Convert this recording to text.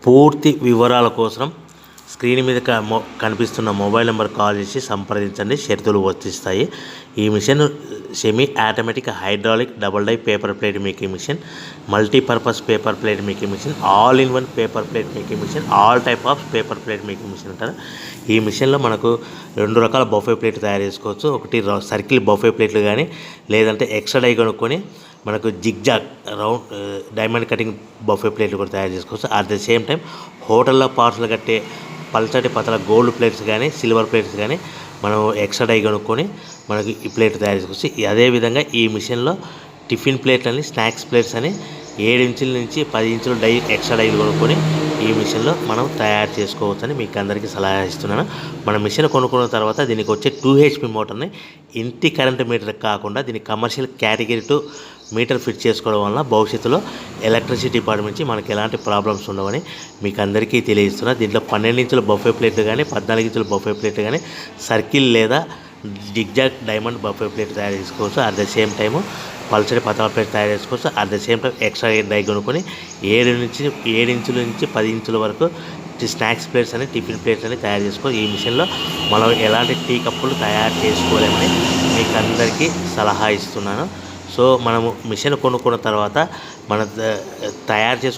పూర్తి వివరాల కోసం స్క్రీన్ మీద కనిపిస్తున్న మొబైల్ నెంబర్ కాల్ చేసి సంప్రదించండి. షరతులు వర్తిస్తాయి. ఈ machine semi automatic hydraulic double die paper plate making machine, multipurpose paper plate making machine, all in one paper plate making machine, all type of paper plate making machine అంటారు. ఈ మిషన్లో మనకు 2 రకాల బఫే ప్లేట్ తయారు చేసుకోవచ్చు. ఒకటి circle buffet ప్లేట్లు కానీ, లేదంటే ఎక్స్ట్రా డై కొనుక్కొని మనకు zigzag round diamond cutting buffet ప్లేట్లు కూడా తయారు చేసుకోవచ్చు. అట్ ద సేమ్ టైం హోటల్లో పార్సల్ కట్టే పల్చటి పతల గోల్డ్ ప్లేట్స్ కానీ, సిల్వర్ ప్లేట్స్ కానీ మనం ఎక్స్ట్రా డై కొనుక్కొని మనకి ఈ ప్లేట్ తయారు చేసుకోవచ్చు. అదేవిధంగా ఈ మిషన్లో టిఫిన్ ప్లేట్లు అని, స్నాక్స్ ప్లేట్స్ అని 7 ఇంచుల నుంచి 10 ఇంచుల డై ఎక్స్ట్రా డైలు కొనుక్కొని ఈ మిషన్లో మనం తయారు చేసుకోవచ్చని మీకు అందరికీ సలహా ఇస్తున్నాను. మన మిషన్ కొనుక్కున్న తర్వాత దీనికి వచ్చే 2 HP మోటార్ని ఇంటి కరెంట్ మీటర్ కాకుండా దీనికి కమర్షియల్ కేటగిరీ 2 మీటర్ ఫిట్ చేసుకోవడం వల్ల భవిష్యత్తులో ఎలక్ట్రిసిటీ డిపార్ట్మెంట్ నుంచి మనకి ఎలాంటి ప్రాబ్లమ్స్ ఉండవని మీకు అందరికీ తెలియజేస్తున్నా. దీంట్లో 12 ఇంచుల బఫే ప్లేట్లు కానీ, 14 ఇంచుల బఫే ప్లేట్లు కానీ, సర్కిల్ లేదా జిగ్జాగ్ డైమండ్ బఫే ప్లేట్ తయారు చేసుకోవచ్చు. అట్ ద సేమ్ టైము పల్చడి పతల ప్లేట్ తయారు చేసుకోవచ్చు. At the same time extra die కొనుక్కొని 7 ఇంచుల నుంచి 10 ఇంచుల వరకు స్నాక్స్ ప్లేట్స్ అని, టిఫిన్ ప్లేట్స్ అని తయారు చేసుకోవచ్చు. ఈ మిషన్లో మనం ఎలాంటి టీ కప్పులు తయారు చేసుకోలేమని మీకు అందరికీ సలహా ఇస్తున్నాను. సో మనము మిషన్ కొనుక్కున్న తర్వాత మన తయారు చేసుకున్న